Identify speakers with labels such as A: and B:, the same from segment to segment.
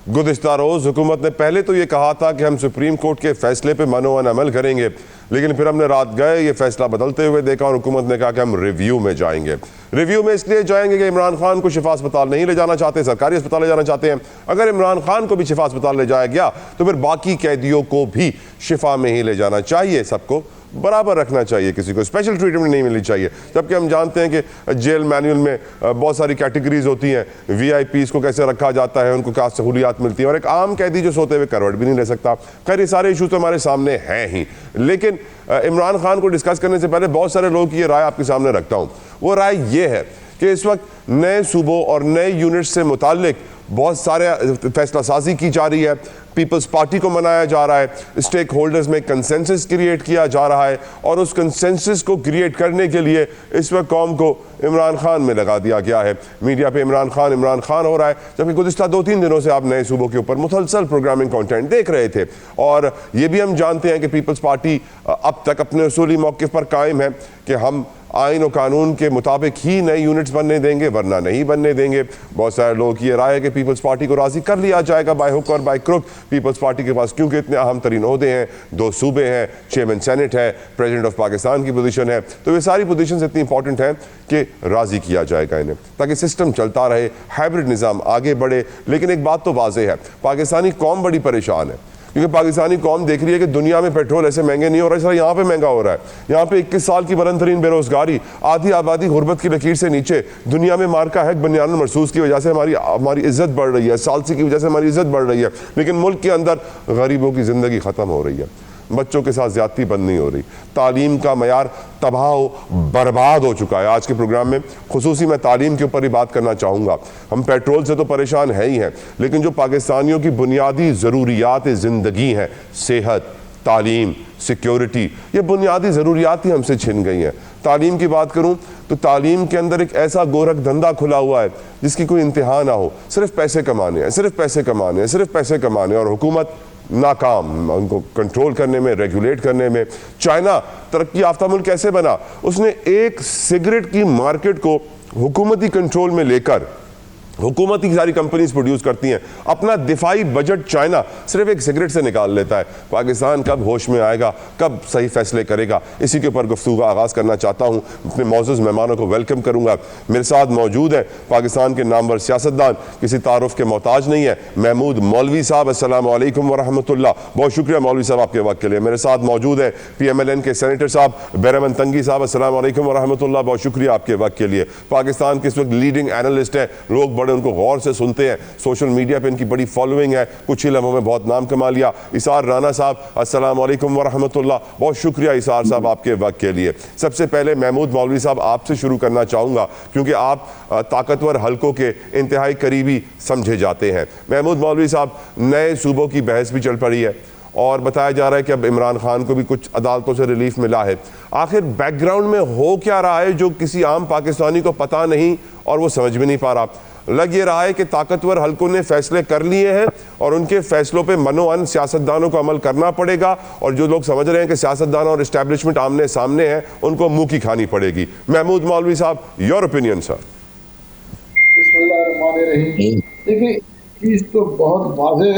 A: गुज़िश्ता रोज़ हुकूमत ने पहले तो ये कहा था कि हम सुप्रीम कोर्ट के फैसले पे मनोवन अमल करेंगे, लेकिन फिर हमने रात गए ये फैसला बदलते हुए देखा और हुकूमत ने कहा कि हम रिव्यू में जाएंगे। रिव्यू में इसलिए जाएंगे कि इमरान खान को शिफा अस्पताल नहीं ले जाना चाहते, सरकारी अस्पताल ले जाना चाहते हैं। अगर इमरान खान को भी शिफा अस्पताल ले जाया गया तो फिर बाकी कैदियों को भी शिफा में ही ले जाना चाहिए, सबको बराबर रखना चाहिए, किसी को स्पेशल ट्रीटमेंट नहीं मिलनी चाहिए। जबकि हम जानते हैं कि जेल मैनुअल में बहुत सारी कैटेगरीज होती हैं, VIPs को कैसे रखा जाता है, उनको क्या सहूलियात मिलती हैं, और एक आम कैदी जो सोते हुए करवट भी नहीं ले सकता। खैर ये सारे इशूज़ तो हमारे सामने हैं ही, लेकिन इमरान खान को डिस्कस करने से पहले बहुत सारे लोगों की ये राय आपके सामने रखता हूँ। वो राय ये है कि इस वक्त नए सूबों और नए यूनिट्स से मुताल्लिक बहुत सारे फैसला साजी की जा रही है, पीपल्स पार्टी को मनाया जा रहा है, स्टेक होल्डर्स में कंसेंसस क्रिएट किया जा रहा है, और उस कंसेंसस को क्रिएट करने के लिए इस वक्त कौम को इमरान खान में लगा दिया गया है। मीडिया पे इमरान खान हो रहा है, जबकि गुज़िश्ता 2-3 दिनों से आप नए सूबों के ऊपर मुसलसल प्रोग्रामिंग कंटेंट देख रहे थे। और ये भी हम जानते हैं कि पीपल्स पार्टी अब तक अपने उसूली मौक़िफ़ पर कायम है कि हम आइन और कानून के मुताबिक ही नए यूनिट्स बनने देंगे, वरना नहीं बनने देंगे। बहुत सारे लोगों की ये राय है कि पीपल्स पार्टी को राज़ी कर लिया जाएगा बाय हुक और बाय क्रुक। पीपल्स पार्टी के पास क्योंकि इतने अहम तरीन ओहदे हैं, 2 सूबे हैं, चेयरमैन सेनेट है, प्रेसिडेंट ऑफ पाकिस्तान की पोजीशन है, तो ये सारी पोजीशंस इतनी इंपॉर्टेंट हैं कि राज़ी किया जाएगा इन्हें, ताकि सिस्टम चलता रहे, हाइब्रिड निज़ाम आगे बढ़े। लेकिन एक बात तो वाज़ेह है, पाकिस्तानी कौम बड़ी परेशान है, क्योंकि पाकिस्तानी कौम देख रही है कि दुनिया में पेट्रोल ऐसे महंगे नहीं हो रहा है, यहाँ पे महंगा हो रहा है। यहाँ पे 21 साल की बुलंद तरीन बेरोजगारी, आधी आबादी गुर्बत की लकीर से नीचे, दुनिया में मार्का है बनियान मरसूस की वजह से हमारी इज्जत बढ़ रही है, सालसी की वजह से हमारी इज्जत बढ़ रही है, लेकिन मुल्क के अंदर गरीबों की ज़िंदगी ख़त्म हो रही है, बच्चों के साथ ज़्यादती बंद नहीं हो रही, तालीम का मयार तबाह बर्बाद हो चुका है। आज के प्रोग्राम में खुसूसी मैं तालीम के ऊपर ही बात करना चाहूँगा। हम पेट्रोल से तो परेशान है ही हैं, लेकिन जो पाकिस्तानियों की बुनियादी ज़रूरियात ज़िंदगी हैं, सेहत, तालीम, सिक्योरिटी, ये बुनियादी ज़रूरियात ही हमसे छिन गई हैं। तालीम की बात करूँ तो तालीम के अंदर एक ऐसा गोरख धंधा खुला हुआ है जिसकी कोई इंतहा ना हो, सिर्फ पैसे कमाने हैं, सिर्फ पैसे कमाने हैं, सिर्फ पैसे कमाने, और हुकूमत नाकाम उनको कंट्रोल करने में, रेगुलेट करने में। चाइना तरक्की याफ्ता मुल्क कैसे बना? उसने एक सिगरेट की मार्केट को हुकूमती कंट्रोल में लेकर, हुकूमत की सारी कंपनीज प्रोड्यूस करती हैं, अपना दिफाई बजट चाइना सिर्फ एक सिगरेट से निकाल लेता है। पाकिस्तान कब होश में आएगा, कब सही फैसले करेगा, इसी के ऊपर गुफ्तगू का आगाज़ करना चाहता हूँ। अपने मौजूद मेहमानों को वेलकम करूँगा। मेरे साथ मौजूद हैं पाकिस्तान के नामवर सियासतदान, किसी तारुफ के मोहताज नहीं है, महमूद मौलवी साहब। अस्सलामु अलैकुम वरहमतुल्लाह। बहुत शुक्रिया मौलवी साहब आपके वक्त के लिए। मेरे साथ मौजूद हैं PMLN के सेनेटर साहब बैरमन तंगी साहब। अस्सलामु अलैकुम वरहमतुल्लाह। बहुत शुक्रिया आपके वक्त के लिए। पाकिस्तान के इस वक्त लीडिंग एनालिस्ट हैं, लोग बड़े उनको गौर से सुनते हैं, सोशल मीडिया पे इनकी बड़ी फॉलोइंग है, कुछ ही लम्हों में बहुत नाम कमा लिया। इसार राना साहब, अस्सलाम वालेकुम वरहमतुल्लाह। बहुत शुक्रिया इसार साहब आपके वक्त के लिए। सबसे पहले महमूद मौलवी साहब आपसे शुरू करना चाहूँगा, क्योंकि आप ताकतवर हलकों के इंतहाई करीबी समझे जाते हैं। महमूद मौलवी साहब, नए सूबों की बहस भी चल पड़ी है और बताया जा रहा है कि अब इमरान खान को भी कुछ अदालतों से रिलीफ मिला है। आखिर बैकग्राउंड में हो क्या रहा है जो किसी आम पाकिस्तानी को पता नहीं और वो समझ भी नहीं पा रहा? लग ये रहा है कि ताकतवर हलकों ने फैसले कर लिए हैं और उनके फैसलों पे मनोअन सियासतदानों को अमल करना पड़ेगा, और जो लोग समझ रहे हैं कि सियासतदान और एस्टैब्लिशमेंट आमने सामने हैं, उनको मुंह की खानी पड़ेगी। महमूद मौलवी साहब, योर ओपिनियन सर।
B: देखिए, चीज़ तो बहुत वाज़ेह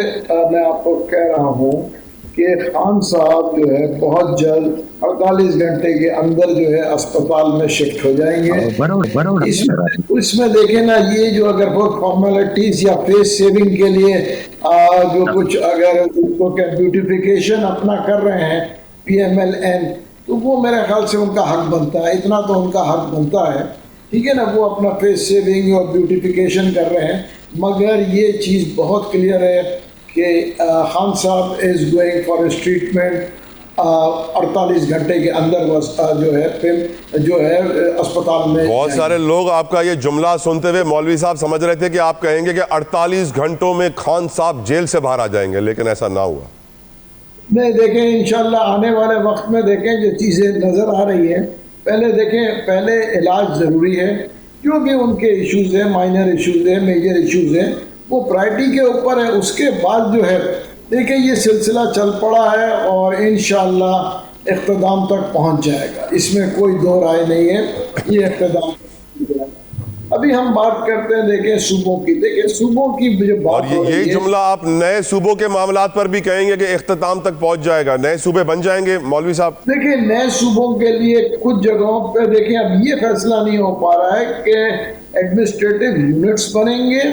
B: मैं आपको कह रहा हूँ कि खान साहब जो है बहुत जल्द 48 घंटे के अंदर जो है अस्पताल में शिफ्ट हो जाएंगे। इसमें देखें ना, ये जो अगर बहुत फॉर्मेलिटीज या फेस सेविंग के लिए जो कुछ अगर उनको ब्यूटिफिकेशन अपना कर रहे हैं PMLN, तो वो मेरे ख्याल से उनका हक बनता है, इतना तो उनका हक बनता है, ठीक है ना। वो अपना फेस सेविंग और ब्यूटिफिकेशन कर रहे हैं, मगर ये चीज़ बहुत क्लियर है कि खान साहब is going for his treatment 48 घंटे के अंदर जो है अस्पताल में।
A: बहुत सारे लोग आपका ये जुमला सुनते हुए मौलवी साहब समझ रहे थे कि आप कहेंगे कि 48 घंटों में खान साहब जेल से बाहर आ जाएंगे, लेकिन ऐसा ना हुआ।
B: नहीं, देखें इंशाल्लाह आने वाले वक्त में देखें जो चीज़ें नज़र आ रही हैं, पहले देखें, पहले इलाज ज़रूरी है, जो भी उनके इश्यूज़ हैं, माइनर इश्यूज़ हैं, मेजर इश्यूज़ हैं, वो प्रायोरिटी के ऊपर है। उसके बाद जो है देखिए ये सिलसिला चल पड़ा है और इंशाअल्लाह इख्तिताम तक पहुंच जाएगा, इसमें कोई दो राय नहीं है, ये इख्तिताम। अभी हम बात करते हैं देखें सूबों की, देखिए सूबों की जो
A: और
B: बात हो
A: यही
B: रही है,
A: जुमला आप नए सूबों के मामलात पर भी कहेंगे कि इख्तिताम तक पहुंच जाएगा, नए सूबे बन जाएंगे मौलवी साहब?
B: देखिए नए सूबों के लिए कुछ जगहों पे देखिए अब ये फैसला नहीं हो पा रहा है कि एडमिनिस्ट्रेटिव यूनिट्स बनेंगे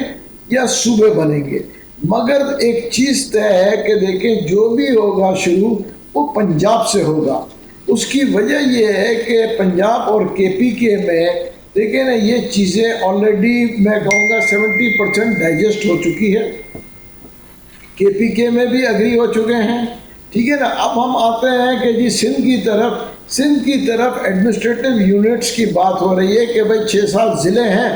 B: या सूबे बनेंगे, मगर एक चीज तय है कि देखें जो भी होगा शुरू वो पंजाब से होगा। उसकी वजह ये है कि पंजाब और केपीके में देखिए ना ये चीज़ें ऑलरेडी मैं कहूँगा 70% डाइजेस्ट हो चुकी है, केपीके में भी अग्री हो चुके हैं, ठीक है ना। अब हम आते हैं कि जी सिंध की तरफ एडमिनिस्ट्रेटिव यूनिट्स की बात हो रही है कि भाई 6-7 ज़िले हैं,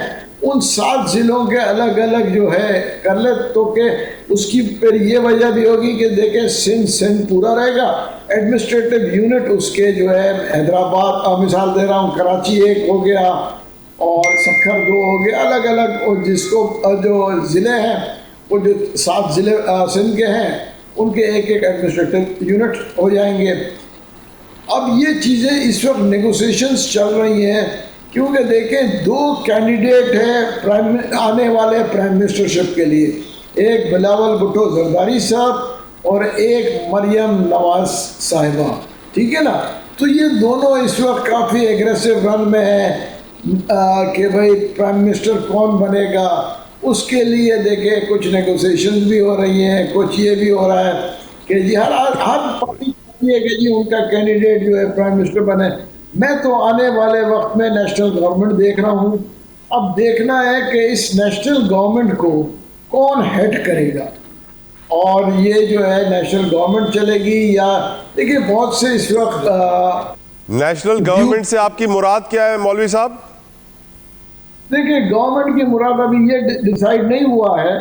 B: उन 7 ज़िलों के अलग अलग जो है कर ले, तो कि उसकी फिर ये वजह भी होगी कि देखें सिंध पूरा रहेगा, एडमिनिस्ट्रेटिव यूनिट उसके जो है हैदराबाद, मिसाल दे रहा हूँ, कराची एक हो गया और सक्खर 2 हो गया, अलग अलग, और जिसको जो ज़िले हैं वो जो 7 ज़िले सिंध के हैं उनके एक एडमिनिस्ट्रेटिव यूनिट हो जाएंगे। अब ये चीज़ें इस वक्त नेगोशिएशंस चल रही हैं, क्योंकि देखें 2 कैंडिडेट हैं आने वाले प्राइम मिनिस्टरशिप के लिए, एक बिलावल भुट्टो जरदारी साहब और एक मरियम नवाज साहिबा, ठीक है ना। तो ये दोनों इस वक्त काफ़ी एग्रेसिव रन में हैं कि भाई प्राइम मिनिस्टर कौन बनेगा, उसके लिए देखें कुछ नेगोशिएशंस भी हो रही हैं, कुछ ये भी हो रहा है कि जी हर पार्टी चाहती है कि जी उनका कैंडिडेट जो है प्राइम मिनिस्टर बने। मैं तो आने वाले वक्त में नेशनल गवर्नमेंट देख रहा हूँ, अब देखना है कि इस नेशनल गवर्नमेंट को कौन हेड करेगा, और ये जो है नेशनल गवर्नमेंट चलेगी या देखिए बहुत से इस वक्त
A: नेशनल गवर्नमेंट से आपकी मुराद क्या है मौलवी साहब?
B: देखिए गवर्नमेंट की मुराद अभी ये डिसाइड नहीं हुआ है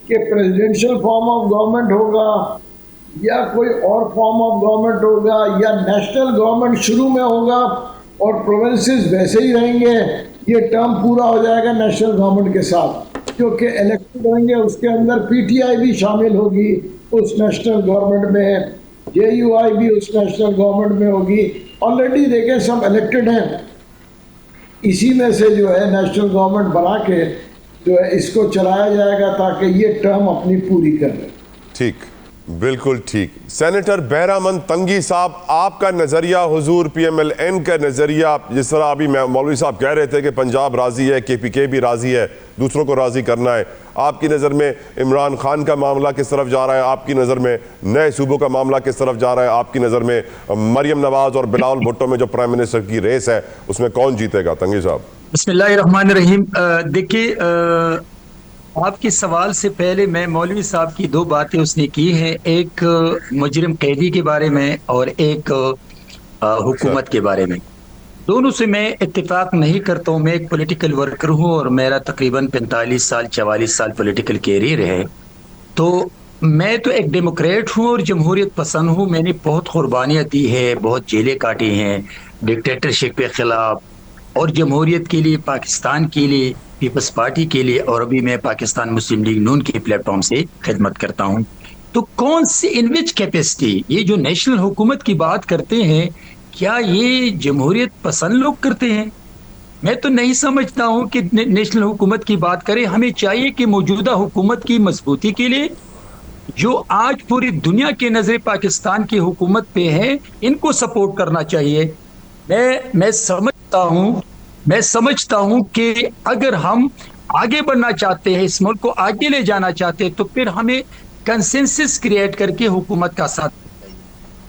B: कि प्रेसिडेंशियल फॉर्म ऑफ गवर्नमेंट होगा या कोई और फॉर्म ऑफ गवर्नमेंट होगा या नेशनल गवर्नमेंट शुरू में होगा और प्रोविंसेस वैसे ही रहेंगे, ये टर्म पूरा हो जाएगा नेशनल गवर्नमेंट के साथ, क्योंकि इलेक्टेड होंगे, उसके अंदर पीटीआई भी शामिल होगी उस नेशनल गवर्नमेंट में, जेयूआई भी उस नेशनल गवर्नमेंट में होगी। ऑलरेडी देखें सब इलेक्टेड हैं, इसी में से जो है नेशनल गवर्नमेंट बना के जो है इसको चलाया जाएगा ताकि ये टर्म अपनी पूरी कर ले।
A: ठीक, बिल्कुल ठीक। सेनेटर बहरामंद तंगी साहब, आपका नज़रिया, हुजूर पीएमएलएन का नज़रिया, जिस तरह अभी मौलवी साहब कह रहे थे कि पंजाब राज़ी है, केपीके भी राज़ी है, दूसरों को राज़ी करना है, आपकी नज़र में इमरान खान का मामला किस तरफ जा रहा है, आपकी नज़र में नए सूबों का मामला किस तरफ जा रहा है, आपकी नज़र में मरियम नवाज और बिलावल भुट्टो में जो प्राइम मिनिस्टर की रेस है उसमें कौन जीतेगा? तंगी साहब।
C: बिस्मिल्लाहिर्रहमानिर्रहीम। देखिए, आपके सवाल से पहले मैं मौलवी साहब की 2 बातें उसने की हैं, एक मुजरिम कैदी के बारे में और एक हुकूमत के बारे में। दोनों से मैं इत्तेफाक नहीं करता हूँ। मैं एक पॉलिटिकल वर्कर हूँ और मेरा तकरीबन 45 साल पॉलिटिकल कैरियर है। तो मैं तो एक डेमोक्रेट हूँ और जमहूरियत पसंद हूँ। मैंने बहुत कुर्बानियाँ दी है, बहुत जेलें काटी हैं डिक्टेटरशिप के खिलाफ और जमहूरियत के लिए, पाकिस्तान के लिए, पीपल्स पार्टी के लिए, और अभी मैं पाकिस्तान मुस्लिम लीग नून के प्लेटफॉर्म से खिदमत करता हूँ। तो कौन सी इन विच कैपेसिटी ये जो नेशनल हुकूमत की बात करते हैं, क्या ये जमहूरियत पसंद लोग करते हैं? मैं तो नहीं समझता हूँ कि नेशनल हुकूमत की बात करें। हमें चाहिए कि मौजूदा हुकूमत की मजबूती के लिए, जो आज पूरी दुनिया की नजर पाकिस्तान की हुकूमत पे है, इनको सपोर्ट करना चाहिए। मैं समझता हूं कि अगर हम आगे बढ़ना चाहते हैं, इस मुल्क को आगे ले जाना चाहते हैं, तो फिर हमें कंसेंसस क्रिएट करके हुकूमत का साथ।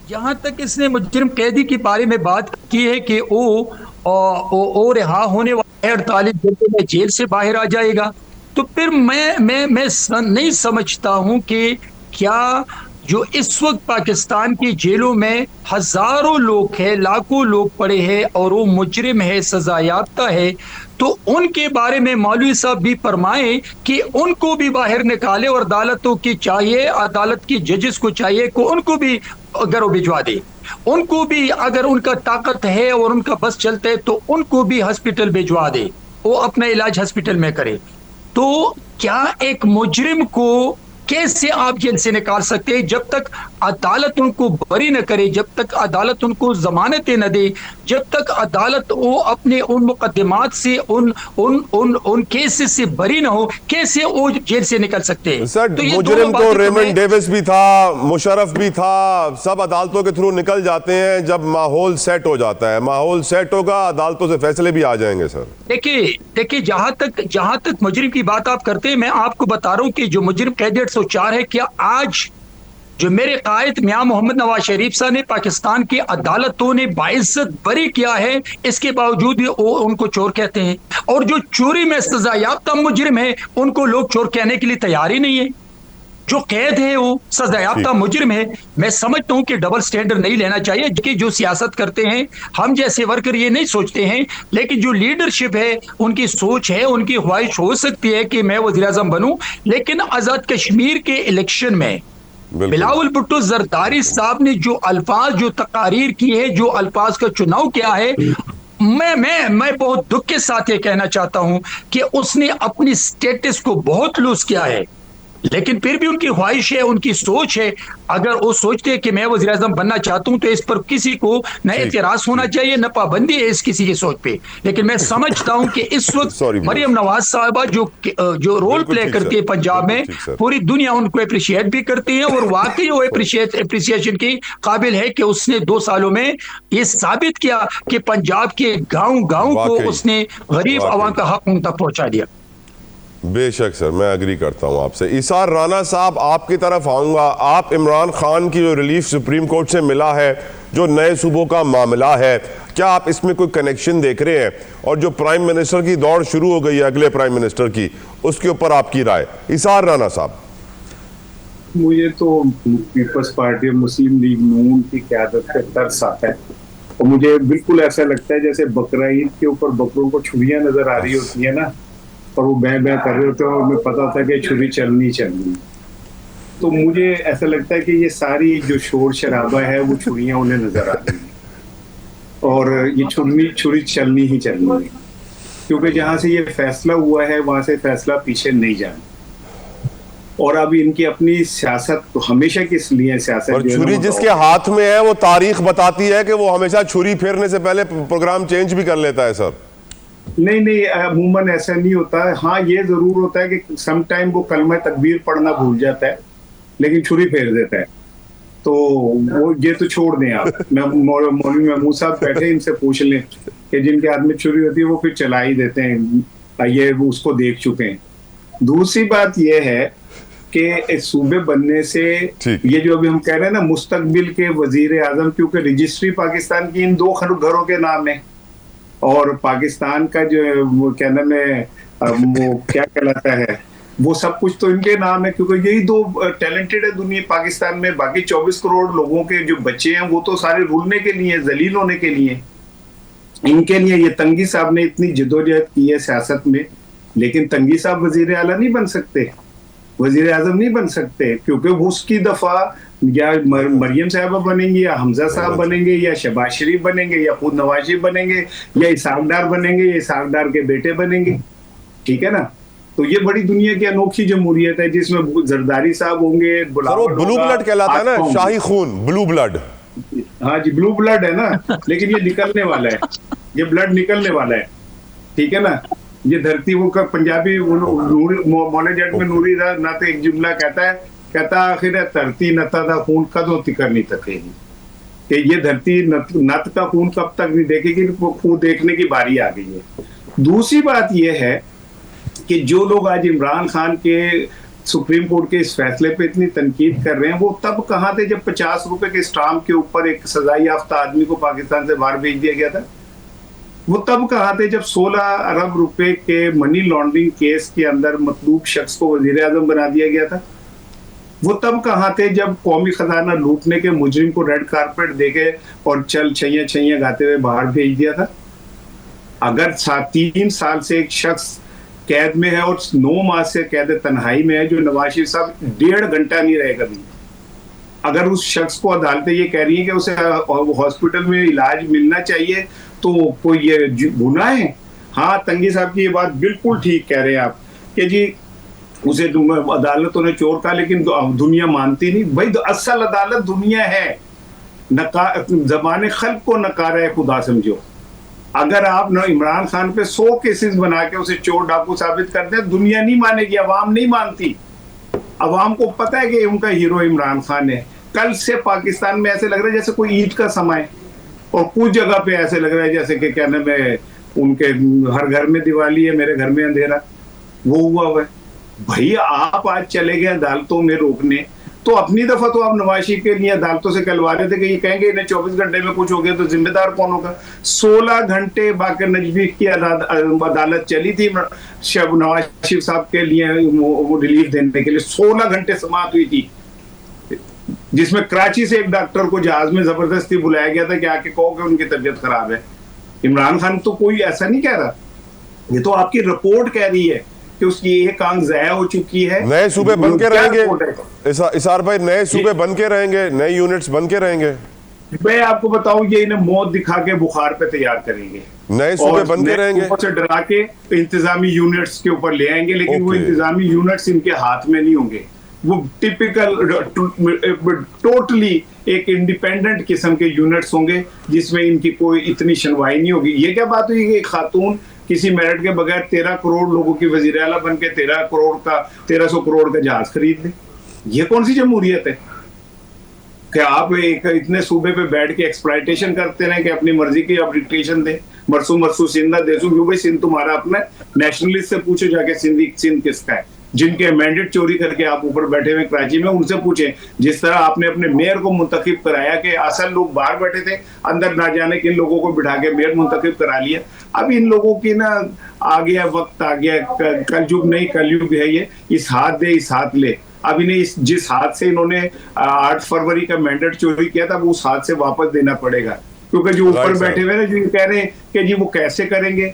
C: जहां तक इसने मुजरिम कैदी के बारे में बात की है कि वो रिहा होने वाले 48 घंटे में जेल से बाहर आ जाएगा, तो फिर मैं नहीं समझता हूं कि क्या जो इस वक्त पाकिस्तान की जेलों में हजारों लोग हैं, लाखों लोग पड़े हैं और वो मुजरिम है, सजा याफ्ता है, तो उनके बारे में मौलवी साहब भी फरमाएं कि उनको भी बाहर निकाले और अदालतों की चाहिए, अदालत की जजेस को चाहिए कि उनको भी घरों भिजवा दे, उनको भी अगर उनका ताकत है और उनका बस चलता है तो उनको भी हॉस्पिटल भिजवा दे, वो अपना इलाज हॉस्पिटल में करे। तो क्या एक मुजरिम को कैसे आप जेल से निकाल सकते हैं? जब तक अदालत उनको बरी न करे, जब तक अदालत उनको जमानतें न दे, जब तक अदालत वो अपने उन मुकदमात से उन केसेस से बरी न हो, कैसे वो जेल से निकल सकते हैं?
A: सर,
C: तो ये
A: मुजरिम
C: दोनों
A: तो
C: बातें
A: रेमंड डेविस भी था, मुशर्रफ भी था, सब अदालतों के थ्रू निकल जाते हैं जब माहौल सेट हो जाता है। माहौल सेट होगा, अदालतों से फैसले भी आ जाएंगे। सर
C: देखिए जहां तक मुजरिम की बात आप करते हैं, मैं आपको बता रहा हूं कि जो मुजरिम कैदी 804 है, क्या आज जो मेरे कायद मियां मोहम्मद नवाज शरीफ साहब ने पाकिस्तान की अदालतों ने बाइज्जत बरी किया है, इसके बावजूद भी वो उनको चोर कहते हैं? और जो चोरी में सजा याफ्ता मुजरिम है, उनको लोग चोर कहने के लिए तैयार ही नहीं है। जो कैद है वो सजा याफ्ता मुजरिम है। मैं समझता हूं कि डबल स्टैंडर्ड नहीं लेना चाहिए, कि जो सियासत करते हैं हम जैसे वर्कर ये नहीं सोचते हैं, लेकिन जो लीडरशिप है उनकी सोच है, उनकी ख्वाहिश हो सकती है कि मैं वज़ीर आज़म बनूं, लेकिन आजाद कश्मीर के इलेक्शन में बिलावल भुट्टो जरदारी साहब ने जो अल्फाज, जो तकारीर की है, जो अल्फाज का चुनाव किया है, मैं बहुत दुख के साथ ये कहना चाहता हूं कि उसने अपनी स्टेटस को बहुत लूज किया है। लेकिन फिर भी उनकी ख्वाहिश है, उनकी सोच है। अगर वो सोचते हैं कि मैं वज़ीर आज़म बनना चाहता हूं, तो इस पर किसी को न एतराज होना चाहिए, न पाबंदी है इस किसी की सोच पे। लेकिन मैं समझता हूं कि इस वक्त मरियम नवाज साहबा जो रोल प्ले करती है पंजाब में, पूरी दुनिया उनको अप्रिशिएट भी करती है, और वाकई वो अप्रिसिएशन की काबिल है कि उसने 2 सालों में ये साबित किया कि पंजाब के गांव को उसने गरीब आवाम का हक उन तक पहुंचा दिया।
A: बेशक सर, मैं एग्री करता हूं आपसे। इसार राना साहब, आपकी तरफ आऊंगा। आप इमरान खान की जो रिलीफ सुप्रीम कोर्ट से मिला है, जो नए सूबों का मामला है, क्या आप इसमें कोई कनेक्शन देख रहे हैं? और जो प्राइम मिनिस्टर की दौड़ शुरू हो गई है अगले प्राइम मिनिस्टर की, उसके ऊपर आपकी राय? इसार राना साहब।
D: मुझे तो पीपल्स पार्टी मुस्लिम लीग नून की क़यादत पे तरस आता है, और मुझे बिल्कुल ऐसा लगता है जैसे बकरा ईद के ऊपर बकरों को छुरियां नजर आ रही होती है ना, और वो बैं बैं कर रहे होते हैं, और हमें पता था कि छुरी चलनी। तो मुझे ऐसा लगता है कि ये सारी जो शोर शराबा है वो छुरियां उन्हें नजर आ रही हैं, और ये छुरी चलनी ही चलनी है, क्योंकि जहां से ये फैसला हुआ है वहां से फैसला पीछे नहीं जाना। और अब इनकी अपनी सियासत तो हमेशा किस लिए सियासत,
A: और छुरी जिसके हाथ में है वो तारीख बताती है कि वो हमेशा छुरी फेरने से पहले प्रोग्राम चेंज भी कर लेता है। सर
D: नहीं, अमूमन ऐसा नहीं होता है। हाँ, ये जरूर होता है कि सम टाइम वो कलमा तकबीर पढ़ना भूल जाता है, लेकिन छुरी फेर देता है। तो वो ये तो छोड़ दें आप। मौलवी महमूद साहब बैठे, इनसे पूछ लें कि जिनके हाथ में छुरी होती है वो फिर चला ही देते हैं, ये उसको देख चुके हैं। दूसरी बात ये है कि सूबे बनने से ये जो अभी हम कह रहे हैं ना मुस्तकबिल के वजीर आजम, क्योंकि रजिस्ट्री पाकिस्तान की इन 2 घरों के नाम है, और पाकिस्तान का जो वो क्या नाम है, वो क्या कहलाता है, वो सब कुछ तो इनके नाम है, क्योंकि यही 2 टैलेंटेड है दुनिया पाकिस्तान में। बाकी 24 करोड़ लोगों के जो बच्चे हैं वो तो सारे रुलने के लिए, जलील होने के लिए। इनके लिए ये तंगी साहब ने इतनी जिदोजहद की है सियासत में, लेकिन तंगी साहब वजीर आला नहीं बन सकते, वजीर आजम नहीं बन सकते, क्योंकि वो उसकी दफा या मरियम साहबा बनेंगे, या हमजा साहब बनेंगे, या शहबाज शरीफ बनेंगे, या खुद नवाज शरीफ बनेंगे, या इसाक डार बनेंगे, या इसाक डार के बेटे बनेंगे। ठीक है ना? तो ये बड़ी दुनिया की अनोखी जमहूरियत है जिसमें जरदारी साहब होंगे,
A: ब्लू ब्लड कहलाता है ना, शाही खून, ब्लू ब्लड।
D: हाँ जी, ब्लू ब्लड है ना, लेकिन ये निकलने वाला है, ये ब्लड निकलने वाला है। ठीक है ना? ये धरती वो का पंजाबी मौले जट में नूरी नात एक जुमला कहता आखिर धरती नता का खून कदों तिकर नहीं तकेगी, कि ये धरती नत का खून कब तक नहीं देखेगी, वो खून देखने की बारी आ गई है। दूसरी बात यह है कि जो लोग आज इमरान खान के सुप्रीम कोर्ट के इस फैसले पे इतनी तनकीद कर रहे हैं, वो तब कहाँ थे जब 50 रुपए के स्टाम्प के ऊपर एक सजाई याफ्ता आदमी को पाकिस्तान से बाहर भेज दिया गया था? वो तब कहाँ थे जब 16 अरब रुपए के मनी लॉन्ड्रिंग केस के अंदर मतलूब शख्स को वजीर आजम बना दिया गया था? वो तब कहाँ थे जब कौमी खजाना लूटने के मुजरिम को रेड कारपेट देके और चल छैया छैया गाते हुए बाहर भेज दिया था? अगर 3 साल से एक शख्स कैद में है और 9 माह से कैद तन्हाई में है, जो नवाज शरीफ साहब 1.5 घंटा नहीं रहे कभी, अगर उस शख्स को अदालतें ये कह रही है कि उसे हॉस्पिटल में इलाज मिलना चाहिए, तो कोई ये गुनाह है? हाँ, तंगी साहब की ये बात बिल्कुल ठीक कह रहे हैं आप कि जी उसे अदालतों ने चोर कहा, लेकिन दुनिया मानती नहीं भाई। असल अदालत दुनिया है, जमाने खल्क को नकारा है खुदा समझो। अगर आप न इमरान खान पे 100 केसेस बना के उसे चोर डाकू साबित करते हैं, दुनिया नहीं मानेगी, अवाम नहीं मानती। अवाम को पता है कि उनका हीरो इमरान खान है। कल से पाकिस्तान में ऐसे लग रहा है जैसे कोई ईद का समय, और कुछ जगह पे ऐसे लग रहा है जैसे कि क्या नाम है, उनके हर घर में दिवाली है मेरे घर में अंधेरा, वो हुआ है। भाई आप आज चले गए अदालतों में रोकने, तो अपनी दफा तो आप नवाज शरीफ के लिए अदालतों से कहलवा रहे थे कि ये कहेंगे इन्हें 24 घंटे में कुछ हो गया तो जिम्मेदार कौन होगा। 16 घंटे बाकर नजवी की अदालत चली थी नवाज शरीफ साहब के लिए वो रिलीफ देने के लिए, 16 घंटे समाअत हुई थी, जिसमें कराची से एक डॉक्टर को जहाज में जबरदस्ती बुलाया गया था कि आके कहो कि उनकी तबीयत खराब है। इमरान खान तो कोई ऐसा नहीं कह रहा, ये तो आपकी रिपोर्ट कह रही है कि उसकी एक आंख ज़ाया हो चुकी है।
A: नए सूबे बन के रहेंगे इसार भाई, नए सूबे बन के रहेंगे, नए यूनिट्स बन के रहेंगे।
D: मैं आपको बताऊं, ये इन्हें मौत दिखा के बुखार पे तैयार करेंगे,
A: नए सूबे बन के रहेंगे,
D: ऊपर से डरा के इंतजामी यूनिट्स के ऊपर ले आएंगे, लेकिन वो इंतजामी यूनिट्स इनके हाथ में नहीं होंगे। वो टिपिकल टोटली एक इंडिपेंडेंट किस्म के यूनिट्स होंगे, जिसमें इनकी कोई इतनी सुनवाई नहीं होगी। ये क्या बात हुई कि एक खातून किसी मेरिट के बगैर 13 करोड़ लोगों की वजीर आला बन के 1300 करोड़ का जहाज खरीद ले? ये कौन सी जमहूरियत है कि आप एक इतने सूबे पे बैठ के एक्सप्लॉयटेशन करते रहे कि अपनी मर्जी की आप डिक्टेशन दे, मरसू सिंध ना देसू, क्यों भाई सिंध तुम्हारा अपना, नेशनलिस्ट से पूछो जाके सिंध किसका है। जिनके मैंडेट चोरी करके आप ऊपर बैठे हुए कराची में, उनसे पूछें। जिस तरह आपने अपने मेयर को मुंतखब कराया कि असल लोग बाहर बैठे थे, अंदर ना जाने किन लोगों को बिठा के मेयर मुंतखब करा लिया। अब इन लोगों की ना आ गया वक्त, आ गया कलयुग नहीं कलयुग है ये, इस हाथ दे इस हाथ ले। अब इन्हें जिस हाथ से इन्होंने 8 फरवरी का मैंडेट चोरी किया था, वो उस हाथ से वापस देना पड़ेगा, क्योंकि जो ऊपर बैठे हुए ना, जो कह रहे हैं कि जी वो कैसे करेंगे,